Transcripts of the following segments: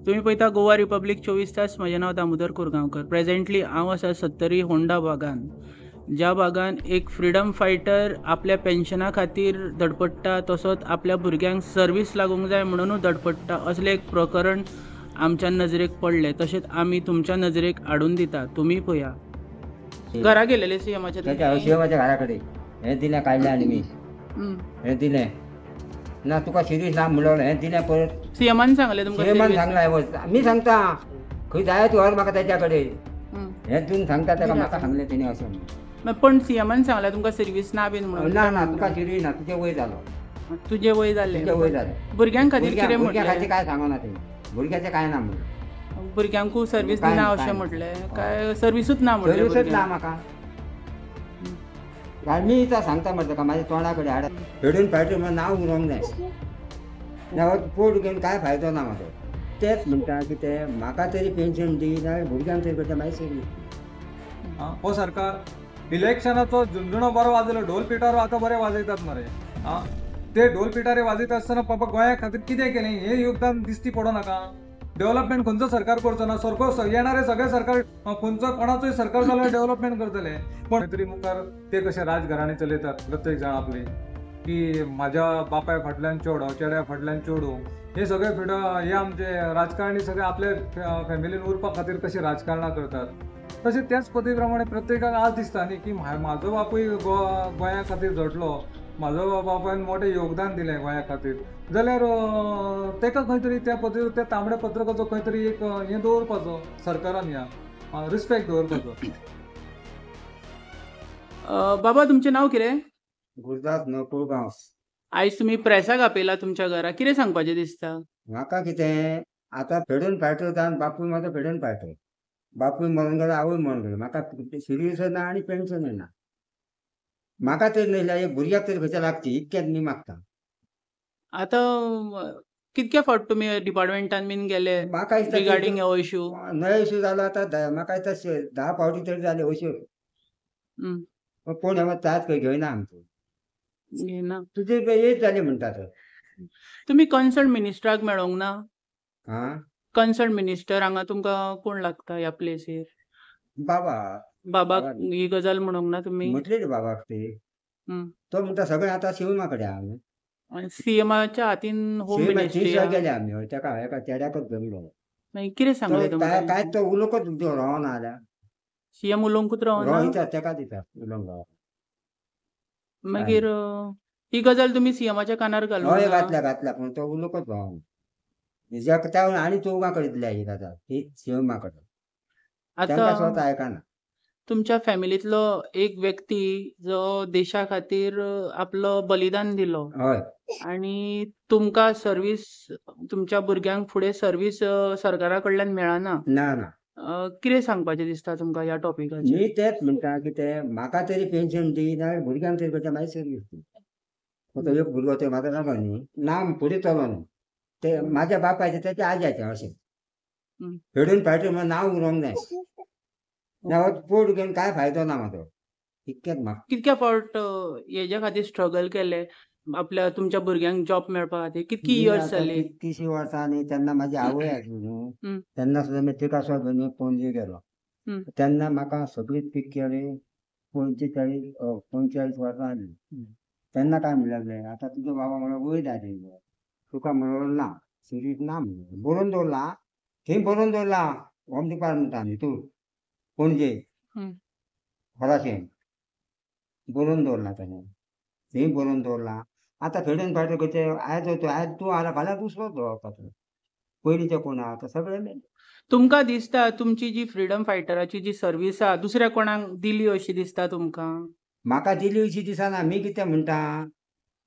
तुम्ही पळयता गोवा रिपब्लीक 24 तास. म्हजें नांव दामोदर कोरगांवकर. प्रेझेंटली हांव आसा सत्तरी होंडा बागान, ज्या बागान एक फ्रिडम फायटर आपल्या पेन्शना खातीर धडपडटा, तसोच आपल्या भुरग्यांक सर्वीस लागूंक जाय म्हणूनच धडपडटा, असलें एक प्रकरण आमच्या नजरेक पडलें. तशेंच आमी तुमच्या नजरेक हाडून दिता, तुमी पळया. घरा गेलेले सीएमाच्या सीएमाच्या घरा कडेन हें दिलें काडलें आनी मी हें दिलें ना तुका सिरीज ना म्हणलो हें दिलें परत सीएमान सांगलें तुमकां? सीएमान सांगला मी सांगता खंय जाय तूं व्हर म्हाका तेच्या कडेन हें दिवन सांगता तेका म्हाका सांगलें तेणी अशें. पण सीएमान सांगलें तुमकां सर्वीस ना बीन म्हणून? ना ना तुका सिरीज ना तुजें वय जालो. तुजें वय जालें? तुजें वय जालें. भुरग्यांक खातीर कितें म्हटलें? भुरग्यां खातीर काय सांगना तेणी, भुरग्याचें काय ना म्हणलें. भुरग्यांकू सर्वीस दिना अशें म्हटलें काय? सर्वीसूच ना म्हटलें? सर्वीसूच ना म्हाका. मी इथं सांगता मरे तेका म्हाज्या तोंडा कडेन हाड फेडून फायटर म्हणून नांव उरोंक जाय. नाव पोट घेवन काय फायदो ना म्हाका. तेच म्हणटा की ते म्हाका तरी पेन्शन दी ना भुरग्यांक तरी करता मागीर सर्वीस. हो सरकार इलेक्शनाचो झुंजणो बरो वाजयलो, ढोल पिटारो आतां बरे वाजयतात मरे. ते ढोल पिटारे वाजयता आसतना बाबा गोंया खातीर कितें केलें हें योगदान दिसती पडो नाका. डेव्हलपमेंट खंयचो सरकार करचो ना, येणारे सगळे सरकार खंयचो कोणाचोय सरकार जाल्यार डेव्हलपमेंट करतले. पण तरी मुखार ते कशे राजघराणे चलयतात प्रत्येक जाण आपली, की म्हाज्या बापाय फाटल्यान चोडो, चेड्या फाटल्यान चोडू, हे सगळे हे आमचे राजकारणी सगळे आपल्या फॅमिलीन उरपा खातीर कशे राजकारणां करतात. तशें त्याच पद्दती प्रमाणे प्रत्येकाक आज दिसता न्ही की म्हाजो बापूय गोंया खातीर झटलो, म्हाजो बापायन मोठें योगदान दिलें गोंया खातीर, जाल्यार तेका खंय तरी त्या पद्दतीन त्या तांबड्या पत्रकाचो खंय तरी एक हें दवरपाचो सरकारान, ह्या रिस्पेक्ट दवरपाचो. बाबा तुमचें नांव कितें? गुरदास नकुळगांव. आयज तुमी प्रेसाक आपयला तुमच्या घरा, कितें सांगपाचें दिसता? म्हाका कितें आतां फेडून फायटर जावन बापूय म्हाजो फेडून फायटर, बापूय मरून गेलो आवय मरून गेलो, म्हाका सिरीयस ना आनी पेन्शनूय ना. म्हाका तरी न्हय एक भुरग्याक तरी खंयच्या लागची इतकेंच मी मागता. आतां कितके फावट तुमी डिपार्टमेंटान बीन गेले म्हाका रिगार्डींग हो इश्यू? नयो इश्यू जालो आतां म्हाका दिसता 10 फावटी तरी जाले अश्यो. पूण हें ताच खंय घेयना आमचो घेयना. तुजी एज जाली म्हणटा तर. तुमी कन्सर्न मिनिस्टराक मेळोंक ना? हां कन्सर्न मिनिस्टर हांगा तुमकां कोण लागता ह्या प्लेसीर? बाबा. बाबाक ही गजाल म्हणोंक ना तुमी? म्हटलेली बाबाक ते. तो म्हणटा सगळें आतां सीएमा कडेन आहा. आनी सीएमाच्या हातीन होम मिनिस्ट्री गेले आमी तेका हेका चेड्याकच धरलो. मागीर कितें सांगलें तुमकां? काय तो उलोवंकच रावना जाल्यार सीएम उलोवंकूच रावना? तेका दिता उलोवंक. मागीर ही गजाल तुमी सीएमाच्या कानार घालूंक हय ना? घातल्या पूण तो उलोवंकच रावना. आनी चौगा कडेन दिल्या ही गजाल ही सीएमा कडेन. तांकां स्वता आयकना. तुमच्या फॅमिलींतलो एक व्यक्ती जो देशा खातीर आपलो बलिदान दिलो, हय, आनी तुमकां सर्वीस तुमच्या भुरग्यांक फुडें सर्वीस सरकारा कडल्यान मेळना, ना ना. कितें सांगपाचें दिसता तुमकां ह्या टॉपिकाचेर? मी तेच म्हणटा की ते म्हाका तरी पेन्शन दी ना भुरग्यांक तरी करता मागीर सर्वीस दी. तो एक भुरगो ते म्हाका जालो न्ही नाम फुडें चलो न्ही ते म्हाज्या बापायचें तेच्या आज्याचें अशें फेडून फायटर म्हणून नांव उरोंक जाय. पोट घेवन काय फायदो ना म्हाजो. इतकेंच म्हाका. कितके फावट हेच्या खातीर स्ट्रगल केले आपल्या तुमच्या भुरग्यांक जॉब मेळपा खातीर? कितकी इयर्स जाली? 30 वर्सां न्ही तेन्ना म्हाजी आवय आसली न्हू तेन्ना सुद्दां मी तिका सोद घेवन पणजे गेलो. तेन्ना म्हाका सगळीच पीक केली. 45 वर्सां जाली. तेन्ना काय म्हणलें आतां तुजो बाबा म्हणलो वय जाली तुका म्हणलो ना सिरीज ना म्हणलो बरोवन दवरला. थंय बरोवन दवरला होम डिपार्टमेंटान हितूर पणजे फराशें बरोवन दवरला तेणें. थंय बरोवन दवरला. आतां फेडून फायटर खंयचे आयज तूं आला फाल्यां दुसरोच दवरपाचो. पयलींचे कोण आहा सगळे मेले. तुमकां दिसता तुमची जी फ्रिडम फायटराची जी सर्वीस आहा दुसऱ्या कोणाक दिली अशी दिसता तुमकां? म्हाका दिली अशी दिसना. मी कितें म्हणटा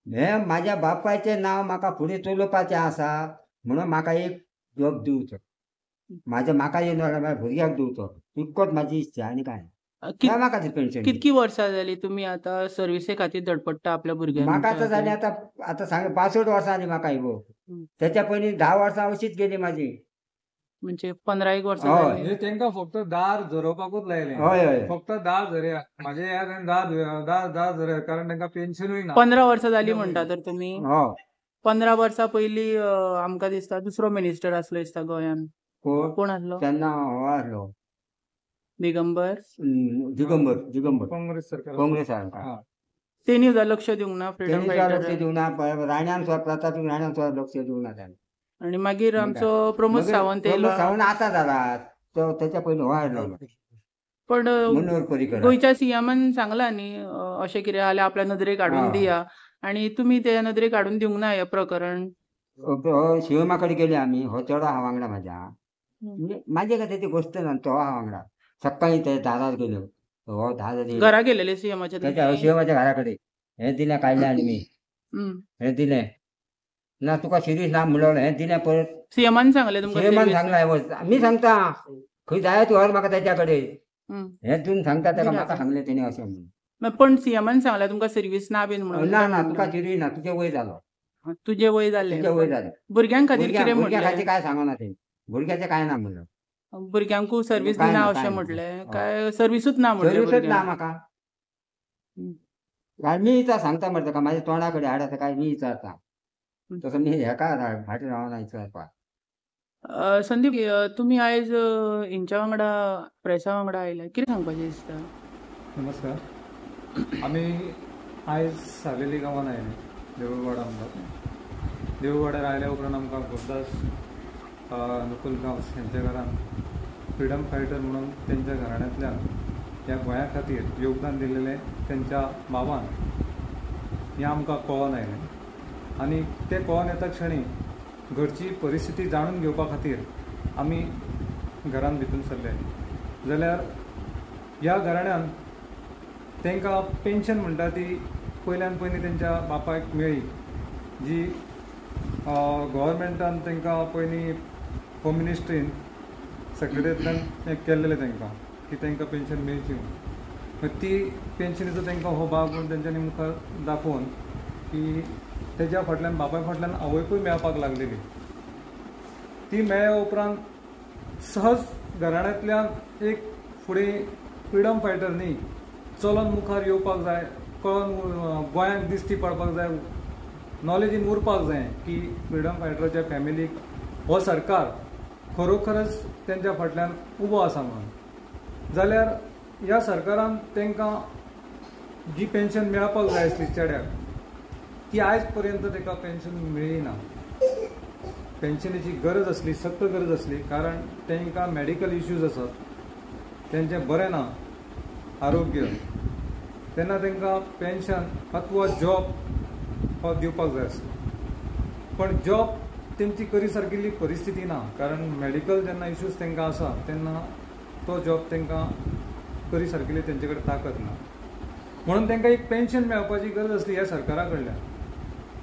हें म्हाज्या बापायचें नांव म्हाका फुडें चलोवपाचें आसा म्हणून म्हाका एक जॉब दिवचो. म्हाका येवन म्हाज्या भुरग्याक दिवचो इतकोच म्हाजी इच्छा आनी काय म्हाका पेन्शन. कितकी वर्सां जाली तुमी आतां सर्विसे खातीर धडपडटा आपल्या भुरग्यांक? म्हाका आतां जाली आतां सांग 65 वर्सां जाली म्हाका गो. तेच्या पयलीं 10 वर्सां अशीच गेली म्हाजी. म्हणजे 15 वर्सां जाली. तेंका फक्त दार झरोवपाकूच लायले. हय हय फक्त दार झरया म्हाजे याद दार झरया कारण तेंका पेन्शनूय ना. 15 वर्सां जाली म्हणटा तर तुमी? 15 वर्सां पयलीं आमकां दिसता दुसरो मिनिस्टर आसलो दिसता गोंयान. कोण आसलो? त्यांना हो आसलो दिगंबर. दिगंबर काँग्रेस सरकार काँग्रेस सरकार. हा. तेणी सुद्दां लक्ष दिवंक ना फ्रीडम त्यांनी सुद्धा लक्ष फायटर. देऊ ना राण्यान सुद्धा प्रताप राण्यान सुद्धा लक्ष देऊ ना त्यांनी. आणि मागीर मग आमचो प्रमोद मग सावंत प्रमोद येयलो. सावंत आता जाला तो त्याच्या पयलीं हो आसलो पण मनोहर पर्रीकर. गोंयच्या सीएमान सांगला न्ही अशें कितें जाल्यार आपल्या नदरेक हाडून हा. दिया, आणि तुमी ते नदरेक हाडून दिवंक ना हें प्रकरण. हो शिवमा कडेन गेले आमी. हो चेडो आहा वांगडा म्हाज्या. म्हणजे माझे खातीर ती गोश्ट ना. तो आहा वांगडा. सकाळी ते दारार गेल्यो. हो 10 जाली घरा गेलेले सीएमाच्या त्याच्या शिवमाच्या घरा कडेन. हे दिलें काडलें आनी मी हे दिलें ना तुका सिरीज ना म्हणलो हें दिलें परत. सीएमान सांगले तुमकां सीएमान service? सांगला मी सांगता खंय जाय तूं व्हर म्हाका त्याच्या कडेन. हं. हे तूं सांगता ताका दिलें म्हाका आपण. सांगलें तेणी अशें म्हणून. पण सीएमान सांगला तुमकां सर्वीस ना बीन म्हणून. ना तुका सिरीज ना तुजें वय जालो. तुजें वय जाल्लें. तुजें वय जालें. भुरग्यां खातीर कितें भुरग्यां खातीर म्हटलें? काय सांगना तेणी. भुरग्याचें काय ना म्हणलं. भुरग्यांकू सर्वीस काय दिना ना, अशें काय ना. म्हटलें हय. काय सर्वीसूच ना म्हटलें सर्विसच ना भुरग्यांक? म्हाका. हं. काय मी इचार सांगता मरे ताका म्हाज्या तोंडा कडेन हाड काय मी इचारता. हं. तसो मी हेका फाटीं रावना इचारपाक. संदीप, तुमी आयज हेंच्या वांगडा प्रेसा वांगडा आयल्या, कितें सांगपाचें दिसता? नमस्कार. आमी आयज सालेली गांवांत आयले देऊळवाडा म्हणटात. देऊळवाड्यार आयल्या उपरांत आमकां गुरदास नकुल गांवस हेंच्या घरान फ्रीडम फायटर म्हणून तेंच्या घराण्यांतल्यान ह्या गोंया खातीर योगदान दिलेलें तेंच्या बाबान हें आमकां कळोन आयलें. आनी तें कळोन येता क्षणी घरची परिस्थिती जाणून घेवपा खातीर आमी घरान भितून सरले. जाल्यार ह्या घराण्यान तांकां पेन्शन म्हणटा ती पयल्यान पयलीं तेंच्या बापायक मेळ्ळी, जी गव्हर्मेंटान तांकां पयलीं होम मिनिस्ट्रीन सेक्रेटरींतल्यान हें केल्लेलें तांकां की तांकां पेन्शन मेळची म्हणून. ती पेन्शनीचो तांकां हो भाग म्हणून तेंच्यांनी मुखार दाखोवन की तेज्या फाटल्यान बापाय फाटल्यान आवयकूय मेळपाक लागलेली. ती मेळ्ळ्या उपरांत सहज घराण्यांतल्यान एक फुडें फ्रिडम फायटर न्ही चलोन मुखार येवपाक जाय, कळोन गोंयांक दिश्टी पडपाक जाय, नॉलेजीन उरपाक जाय की फ्रिडम फायटराच्या फॅमिलीक हो सरकार खरोखरच तेंच्या फाटल्यान उबो आसा म्हणून. जाल्यार ह्या सरकारान तांकां जी पेन्शन मेळपाक जाय आसली चेड्याक ती आयज पर्यंत ताका पेन्शन मेळ्ळी ना. पेन्शनीची गरज आसली, सक्त गरज आसली, कारण तांकां मॅडिकल इश्यूज आसात, तेंचें बरें ना आरोग्य, तेन्ना तांकां पेन्शन अथवा जॉब हो दिवपाक जाय आसलो. पण जॉब तेंची करी सारकिल्ली परिस्थिती ना, कारण मॅडिकल जेन्ना इश्यूज तांकां आसा तेन्ना तो जॉब तांकां करी सारकिल्ली तेंचे कडेन ताकद ना. म्हणून तांकां एक पेन्शन मेळपाची गरज आसली ह्या सरकारा कडल्यान.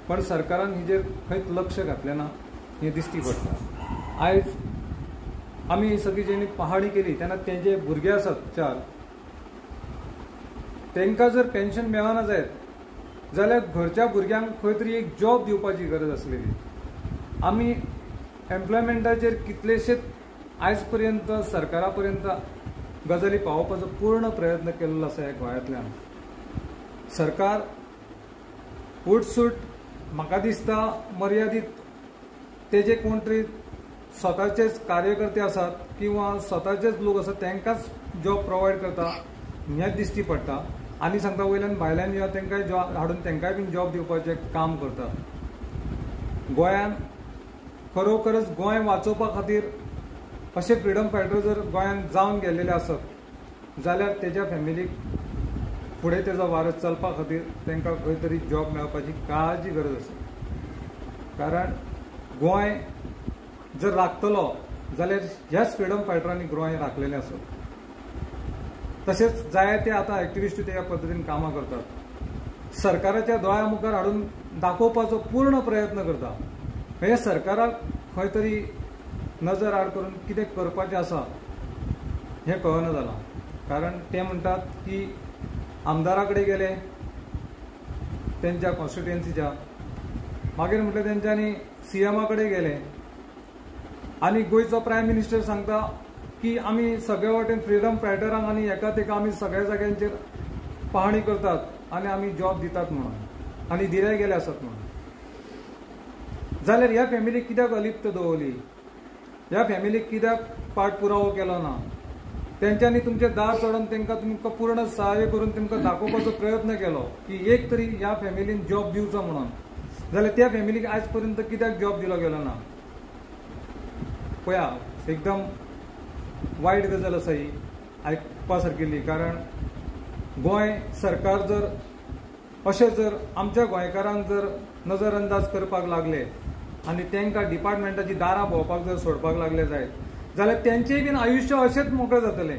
पण सरकारान हिजेर खंयच लक्ष घातलें ना हें दिश्टी पडटा. आयज आमी सगळीं जेणी पहाडी केली तेन्ना तेंचे भुरगे आसात 4, तांकां जर पेन्शन मेळना जायत जाल्यार घरच्या भुरग्यांक खंय तरी एक जॉब दिवपाची गरज आसलेली. आमी एम्प्लॉयमेंटाचेर कितलेशेच आयज पर्यंत सरकारा पर्यंत गजाली पावोवपाचो पूर्ण प्रयत्न केल्लो आसा ह्या गोंयांतल्यान. सरकार उठसूट म्हाका दिसता मर्यादीत तेजे कोण तरी स्वताचेच कार्यकर्ते आसात किंवा स्वताचेच लोक आसात तांकांच जॉब प्रोवायड करता हेंच दिश्टी पडटा. आनी सांगता वयल्यान भायल्यान यो तांकांय जॉब हाडून तांकांय बीन जॉब दिवपाचें काम करता. गोंयान खरोखरच गोंय वाचोवपा खातीर अशे फ्रिडम फायटर जर गोंयान जावन गेलेले आसत जाल्यार तेज्या फॅमिलीक फुडें तेजो वारस चलपा खातीर तांकां खंय तरी जॉब मेळपाची काळाची गरज आसा. कारण गोंय जर राखतलो जाल्यार ह्याच फ्रिडम फायटरांनी गोंय राखलेलें आसत. तशेंच जायते आतां एक्टिविस्ट त्या पद्दतीन कामां करतात. सरकाराच्या दोळ्या मुखार हाडून दाखोवपाचो पूर्ण प्रयत्न करता. हे सरकाराक खंय तरी नजर आड करून कितें करपाचें आसा हें कळना जालां. कारण ते म्हणटात की आमदारा कडेन गेले तेंच्या कॉन्स्टिट्युएन्सीच्या, मागीर म्हटलें तेंच्यांनी सीएमा कडेन गेले आनी गोंयचो प्रायम मिनिस्टर सांगता की आमी सगळे वटेन फ्रिडम फायटरांक आनी एका तेका आमी सगळ्या जाग्यांचेर पाहणी करतात आनी आमी जॉब दितात म्हणून आनी दिले गेले आसात म्हणून. जाल्यार ह्या फॅमिलीक कित्याक अलिप्त दवरली, ह्या फॅमिलीक कित्याक पाठपुरावो केलो ना, तेंच्यांनी तुमचे दार चोडून तुमकां पूर्ण सहाय्य करून तुमकां दाखोवपाचो प्रयत्न केलो की एक तरी ह्या फॅमिलीन जॉब दिवचो म्हणून, जाल्यार त्या फॅमिलीक आयज पर्यंत कित्याक जॉब दिलो गेलो ना. पळया, एकदम वायट गजाल आसा ही आयकपा सारकिल्ली. कारण गोंय सरकार जर अशें जर आमच्या गोंयकारांक जर नजर अंदाज करपाक लागले आनी तांकां डिपार्टमेंटाची दारां भोंवपाक जर सोडपाक लागले जायत जाल्यार तेंचेय बीन आयुश्य अशेंच मोकळें जातलें.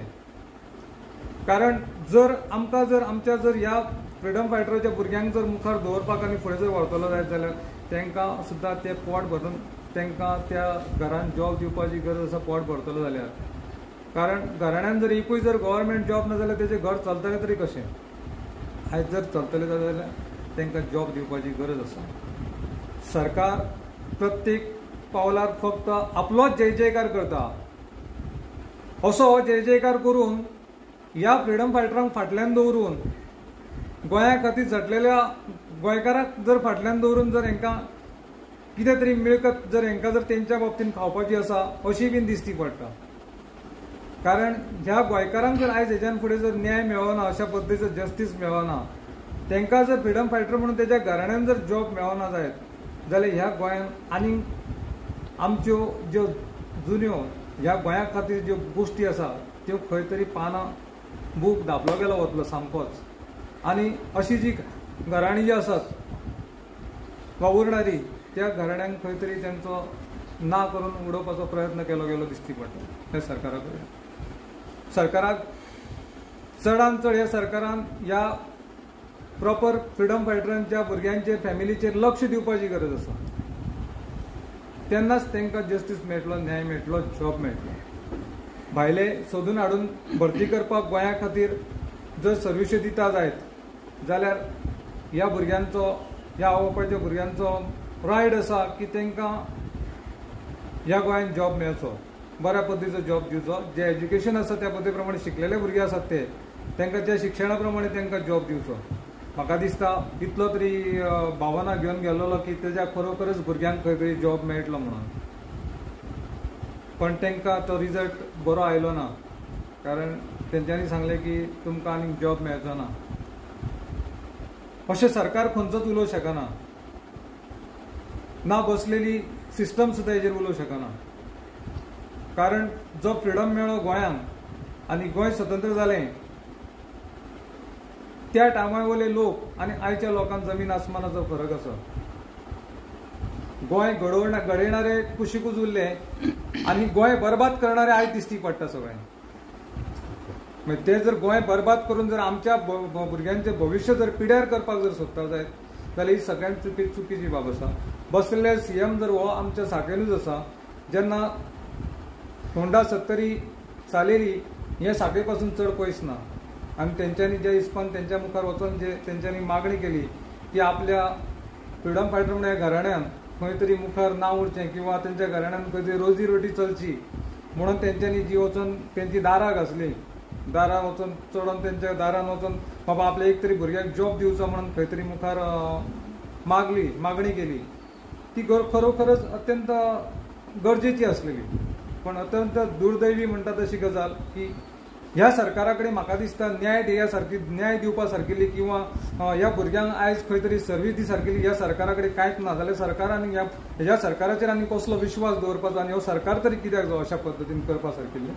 कारण जर आमकां जर आमच्या जर ह्या फ्रिडम फायटराच्या भुरग्यांक जर मुखार दवरपाक आनी फुडें जर व्हरतलो जायत जाल्यार तांकां सुद्दां ते पोट भरून तांकां त्या घरान जॉब दिवपाची गरज आसा, पोट भरतलो जाल्यार. कारण घराण्यान जर एकूय जर गव्हर्मेंट जॉब ना जाल्यार तेजें घर चलतलें तरी कशें. आयज जर चलतलें जाल्यार तांकां जॉब दिवपाची गरज आसा. सरकार प्रत्येक पावलार फक्त आपलोच जय जयकार करता. असो जय जयकार करून ह्या फ्रिडम फायटरांक फाटल्यान दवरून गोंया खातीर झटलेल्या गोंयकारांक जर फाटल्यान दवरून जर हांकां कितें तरी मिळकत जर हांकां जर तेंच्या बाबतीन खावपाची आसा अशी बीन दिसती पडटा. कारण ह्या गोंयकारांक जर आयज हेच्यान फुडें जर न्याय मेळना, अशा पद्दतीचो जस्टीस मेळना, तांकां जर फ्रिडम फायटर म्हणून तेच्या घराण्यान जर जॉब मेळना जायत जाल्यार ह्या गोंयान आनी आमच्यो ज्यो जुन्यो ह्या गोंया खातीर ज्यो गोश्टी आसा त्यो खंय तरी पानां बूक धापलो गेलो वतलो सामकोच. आनी अशी जी घराणी जी आसात वा उरणारी त्या घराण्यांक खंय तरी तेंचो ना करून उडोवपाचो प्रयत्न केलो गेलो दिसती पडटा ह्या सरकारा कडेन. सरकाराक चडांत चड ह्या सरकारान ह्या प्रॉपर फ्रिडम फायटरांच्या भुरग्यांचेर फॅमिलीचेर लक्ष दिवपाची गरज आसा. तेन्नाच तांकां जस्टीस मेळटलो, न्याय मेळटलो, जॉब मेळटलो. भायले सोदून हाडून भरती करपाक गोंया खातीर जर सर्विस्यो दिता जायत जाल्यार ह्या भुरग्यांचो, ह्या आवय बापायच्या भुरग्यांचो रायट आसा की तांकां ह्या गोंयांत जॉब मेळचो, बऱ्या पद्दतीचो जॉब दिवचो. जे एज्युकेशन आसा त्या पद्दती प्रमाणे शिकलेले भुरगे आसात ते तांकां त्या शिक्षणा प्रमाणे तांकां जॉब दिवचो. म्हाका दिसता इतलो तरी भावना घेवन गेल्लो की तेज्या खरोखरच भुरग्यांक खंय तरी जॉब मेळटलो म्हणून. पण तांकां तो रिजल्ट बरो आयलो ना. कारण तेंच्यांनी सांगलें की तुमकां आनीक जॉब मेळचो ना. अशें सरकार खंयचोच उलोवंक शकना ना. बसलेली सिस्टम सुद्दां हेजेर उलोवंक शकना. कारण जो फ्रिडम मेळ्ळो गोंयांत आनी गोंय स्वतंत्र जालें त्या टायमा वयले लोक आनी आयच्या लोकांक जमीन आसमानाचो फरक आसा. गोंय घडयणारे कुशीकूच उरले आनी गोंय बरबाद करणारे आयज दिसती पडटा सगळें. मागीर ते जर गोंय बरबाद करून जर आमच्या भुरग्यांचें भविश्य जर पिड्यार करपाक जर सोदता जायत जाल्यार ही सगळ्यांत चुकीची बाब आसा. बसलेले सीएम जर हो आमच्या साकेनूच आसा. जेन्ना होंडा 70 चालेली हे साके पासून चड पयस ना. आनी तेंच्यांनी जे हिसपान तेंच्या मुखार वचून जे तेंच्यांनी मागणी केली की आपल्या फ्रिडम फायटर म्हणून ह्या घराण्यान खंय तरी मुखार नांव उरचें किंवा तेंच्या घराण्यान खंय तरी रोजी रोटी चलची म्हणून तेंच्यांनी जी वचून तेंची दारां घासली. दारां वचून चडोवन तेंच्या दारान वचून बाबा आपल्या एक तरी भुरग्याक जॉब दिवचो म्हणून खंय तरी मुखार मागणी केली. ती खरोखरच अत्यंत गरजेची आसलेली. पण अत्यंत दुर्दैवी म्हणटा तशी गजाल की ह्या सरकारा कडेन म्हाका दिसता न्याय दिवपा सारकिल्ली किंवा ह्या भुरग्यांक आयज खंय तरी सर्वीस दी सारकिल्ली ह्या सरकारा कडेन कांयच ना. जाल्यार सरकारान ह्या सरकाराचेर आनी कसलो विश्वास दवरपाचो आनी हो सरकार तरी कित्याक जो अशा पद्दतीन करपा सारकिल्लें.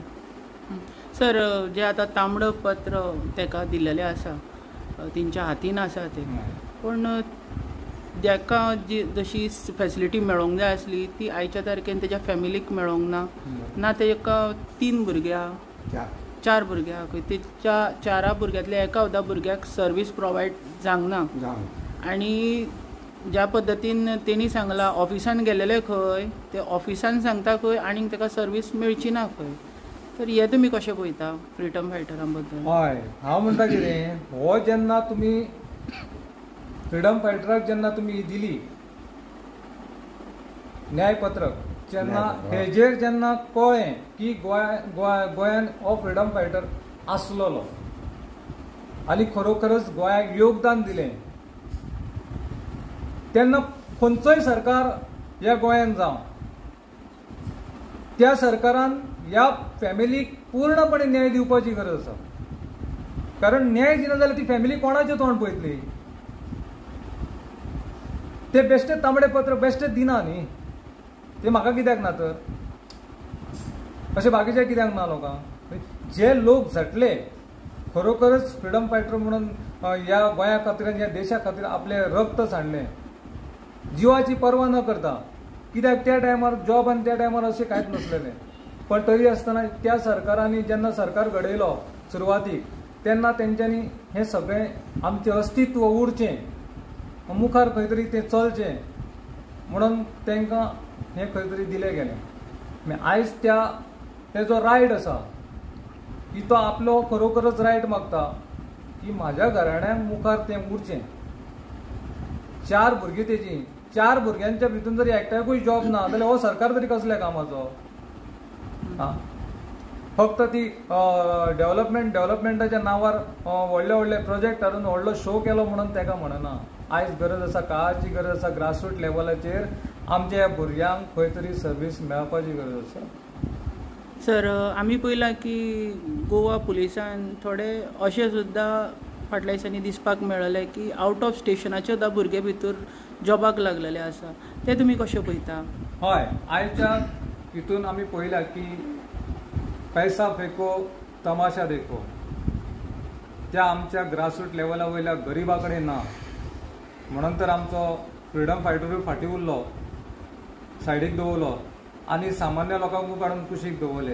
सर, जे आता तांबडं पत्र ताका दिल्लेलें आसा तेंच्या हातीन आसा तें, पण जाका जी जशी फॅसिलिटी मेळोंक जाय आसली ती आयच्या तारखेन तेज्या फॅमिलीक मेळोंक ना. ना तेका 3 भुरग्यां 4 भुरग्यां खंय ते 4 भुरग्यांतल्या एका सुद्दां भुरग्याक सर्वीस प्रोवायड जावंक ना. आनी ज्या पद्दतीन तेणी सांगलां ऑफिसान गेलेले खंय ते ऑफिसान सांगता खंय आनीक ताका सर्वीस मेळची ना खंय. तर हे तुमी कशें पळयता फ्रिडम फायटरां बद्दल? हय, हांव म्हणटा कितें, हो जेन्ना तुमी फ्रिडम फायटराक जेन्ना तुमी दिली न्यायपत्रक, जेन्ना हेजेर जेन्ना कळ्ळें की गोंयान हो फ्रिडम फायटर आसलोलो आनी खरोखरच गोंयाक योगदान दिलें, तेन्ना खंयचोय सरकार ह्या गोंयांत जावं, त्या सरकारान ह्या फॅमिलीक पूर्णपणे न्याय दिवपाची गरज आसा. कारण न्याय दिना जाल्यार ती फॅमिली कोणाचें तोंड पळयतली? ते बेश्टे तांबडे पत्र बेश्टे दिना न्ही. ते म्हाका कित्याक ना तर अशें बाकीचे कित्याक ना लोकांक? जे लोक झटले खरोखरच फ्रिडम फायटर म्हणून ह्या गोंया खातीर ह्या देशा खातीर आपले रक्त सांडलें, जिवाची पर्वा न करता. कित्याक त्या टायमार जॉब आनी त्या टायमार अशें कांयच नसलेलें. पण तरी आसतना त्या सरकारांनी जेन्ना सरकार घडयलो सुरवातीक, तेन्ना तेंच्यांनी हें सगळें आमचें अस्तित्व उरचें, मुखार खंय तरी तें चलचें म्हणून तांकां हें खंय तरी दिलें गेलें. आयज तेजो रायट आसा की तो आपलो खरोखरच रायट मागता की म्हाज्या घराण्याक मुखार तें उरचें. 4 भुरगीं तेजी, 4 भुरग्यांच्या भितून जरी एकट्याकूय जॉब ना जाल्यार हो सरकार तरी कसल्या कामाचो? फक्त ती डेव्हलपमेंटाच्या नांवार व्हडले व्हडले प्रोजेक्ट हाडून व्हडलो शो केलो म्हणून ताका म्हणना. आयज गरज आसा, काळाची गरज आसा, ग्रासरूट लेवलाचेर आमच्या भुरग्यांक खंय तरी सर्वीस मेळपाची गरज आसा. सर, आमी पळयलां की गोवा पुलिसान थोडे अशें सुद्दां फाटल्या दिसांनी दिसपाक मेळ्ळें की आवट ऑफ स्टेशनाचे सुद्दां भुरगे भितर जॉबाक लागलेले आसा. ते तुमी कशें पळयता? हय, आयच्या हितून आमी पळयलां की पैसा फेको तमाशा देखो त्या आमच्या ग्रासरूट लेवला वयल्या गरिबा कडेन ना. म्हणून तर आमचो फ्रिडम फायटरूय फाटीं उरलो, सायडीक दवरलो आनी सामान्य लोकांकूय काडून कुशीक दवरले.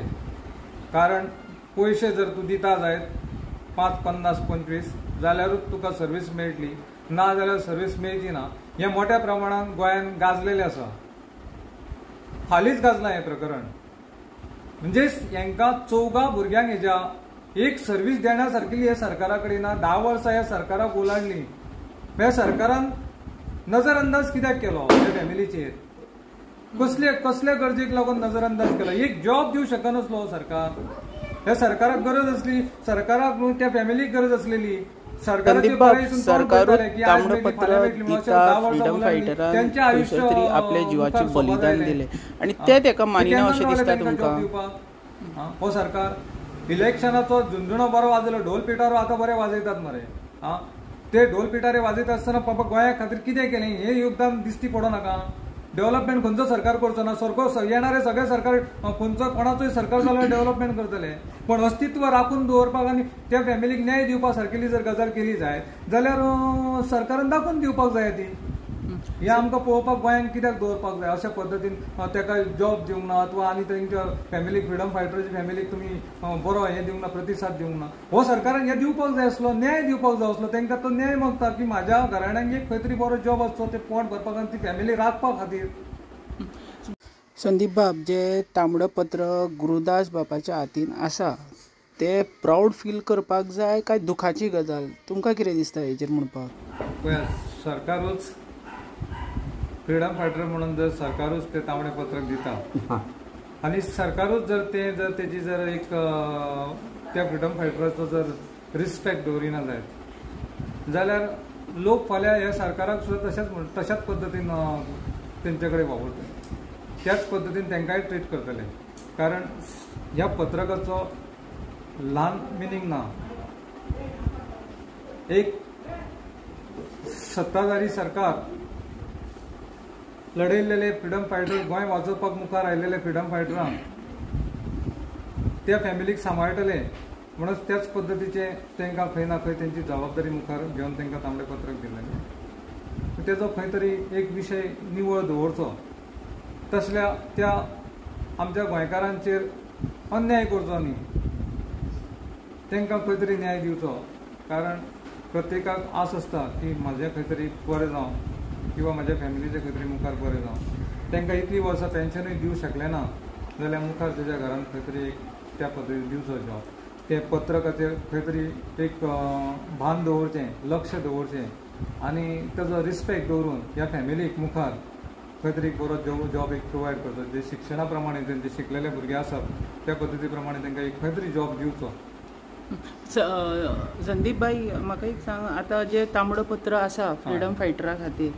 कारण पयशे जर तूं दिता जायत 5, 50, 25 जाल्यारूच तुका सर्वीस मेळटली, ना जाल्यार सर्वीस मेळची ना. हें मोठ्या प्रमाणात गोंयांत गाजलेलें आसा. हालींच गाजलां हें प्रकरण. म्हणजे हांकां 14 भुरग्यांक हेज्या एक सर्वीस देण्या सारकिली हे सरकारा कडेन ना. 10 वर्सां ह्या सरकाराक ओलांडली. ह्या सरकारान नजर अंदाज कित्याक केलो ह्या फॅमिलीचेर? कसले गरजेक लागून नजर अंदाज केलो? एक जॉब दिवं शकनासलो सरकार. ह्या सरकाराक गरज असली, सरकाराक न्हू त्या फॅमिलीक गरज असलेली. सरकाराचे ताम्रपत्र दिता फ्रीडम फायटरांक खंयसर तरी आपल्या जिवाचे बलिदान दिले आणि ते ताका मानिना अशें दिसता तुमकां? हो सरकार इलेक्शनाचो झुंझुणो बरो वाजयलो, ढोल पिटारो आतां बरे वाजयतात मरे. ते ढोल पिटारे वाजयता आसतना बाबा गोंया खातीर कितें केलें हें योगदान दिसती पडो नाका. डेव्हलपमेंट खंयचो सरकार करचो ना. येणारे सगळे सरकार खंयचो कोणाचोय सरकार जाल्यार डेव्हलपमेंट करतले. पण अस्तित्व राखून दवरपाक आनी त्या फॅमिलीक न्याय दिवपा सारकेली जर गजाल केली जायत जाल्यार सरकारान दाखोवन दिवपाक जाय ती. हें आमकां पळोवपाक गोंयांत कित्याक दवरपाक जाय? अशा पद्दतीन ताका जॉब दिवंक ना अथवा आनी तांच्या फॅमिलीक फ्रिडम फायटराची फॅमिलीक तुमी बरो हें दिवंक ना, प्रतिसाद दिवंक ना. हो सरकारान हें दिवपाक जाय आसलो, न्याय दिवपाक जाय आसलो. तांकां तो न्याय मागता की म्हाज्या घराण्याक एक खंय तरी बरो जॉब आसचो, ते पोट भरपाक आनी ती फॅमिली राखपा खातीर. संदीप बाब, जे तांबडपत्र गुरुदास बाबाच्या हातीन आसा ते प्राऊड फील करपाक जाय काय दुखाची गजाल? तुमकां कितें दिसता हेजेर म्हणपाक? सरकारूच फ्रिडम फायटर म्हणून जर सरकारूच ते तांबडे पत्रक दिता आनी सरकारूच जर तेजी जर एक त्या फ्रिडम फायटराचो जर रिस्पेक्ट दवरिना जायत जाल्यार लोक फाल्यां ह्या सरकाराक सुद्दां तशाच पद्दतीन तेंचे कडेन वावरतले, त्याच पद्दतीन तांकांय ट्रीट करतले. कारण ह्या पत्रकाचो ल्हान मिनींग ना. एक सत्ताधारी सरकार लढयलेले फ्रिडम फायटर, गोंय वाचोवपाक मुखार आयिल्ले फ्रिडम फायटरांक त्या फॅमिलीक सांबाळटले म्हणून त्याच पद्दतीचे तांकां खंय ना खंय तेंची जबाबदारी मुखार घेवन तांकां तांबडे पत्रक दिलेलें. तेजो खंय तरी एक विशय निवळ दवरचो. तसल्या त्या आमच्या गोंयकारांचेर अन्याय करचो न्ही, तांकां खंय तरी न्याय दिवचो. कारण प्रत्येकाक आस आसता की म्हाजें खंय तरी बरें जावं किंवा म्हाज्या फॅमिलीचें खंय तरी मुखार बरें जावं. तांकां इतलीं वर्सां पेन्शनूय दिवंक शकले ना जाल्यार मुखार तेज्या घरान खंय तरी एक त्या पद्दतीन दिवचो जॉब. ते पत्रकाचेर खंय तरी एक भान दवरचें, लक्ष दवरचें आनी तेजो रिस्पेक्ट दवरून ह्या फॅमिलीक मुखार खंय तरी बरो जॉब एक प्रोवायड करचो. जे शिक्षणा प्रमाणे जे शिकलेले भुरगे आसात त्या पद्दती प्रमाणे तांकां एक खंय तरी जॉब दिवचो. संदीप भाई, म्हाका एक सांग, आतां जे तांबडपत्र आसा फ्रिडम फायटरा खातीर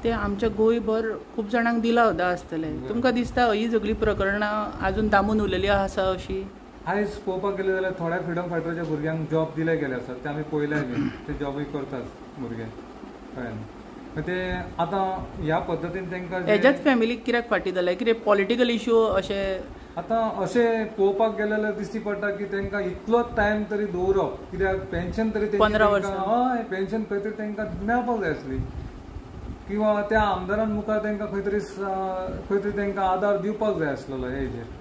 ते आमच्या गोंयभर खूब जाणांक दिला सुद्दां आसतले. तुमकां दिसता ही सगळीं प्रकरणां आजून दामून उरलेली आसा अशी? आयज पळोवपाक गेले जाल्यार थोड्या फ्रिडम फायटराच्या भुरग्यांक जॉब दिले गेले आसात, ते आमी पळयले बी, ते जॉबूय करतात भुरगे, कळ्ळें न्ही. ते आतां ह्या पद्दतीन तांकां हेज्याच फॅमिलीक कित्याक फाटीं जालें? कितें पॉलिटिकल इश्यू अशें? आतां अशें पळोवपाक गेले जाल्यार दिसती पडटा की तांकां इतलोच टायम तरी दवरप, कित्याक पेन्शन तरी 15 वर्सां. हय, पेन्शन खंय तरी तांकां मेळपाक जाय आसली, किंवा त्या आमदारान मुखार तांकां खंय तरी तांकां आदार दिवपाक जाय आसलेलो हे हेजेर.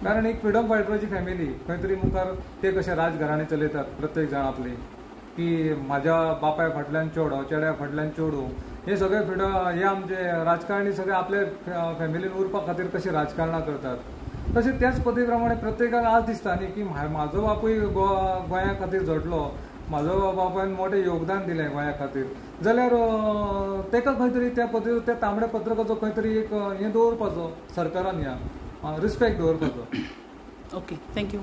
कारण एक फ्रिडम फायटराची फॅमिली खंय तरी मुखार ते कशे राजघराणे चलयतात प्रत्येक जाण आपली, की म्हाज्या बापाय फाटल्यान चेडो, चेड्या फाटल्यान चेडूं, हे सगळे हे आमचे राजकारणी सगळे आपल्या फॅमिलीन उरपा खातीर कशे राजकारणां करतात. तशें त्याच पद्दती प्रमाणे प्रत्येकाक आज दिसता न्ही की म्हाजो बापूय गोंया खातीर झटलो, म्हाजो बापायन मोठें योगदान दिलें गोंया खातीर, जाल्यार ताका खंय तरी त्या पद्दतीन त्या तांबड्या पत्रकाचो खंय तरी एक हें दवरपाचो सरकारान, ह्या रिस्पेक्ट दवरपाचो. Okay, thank you.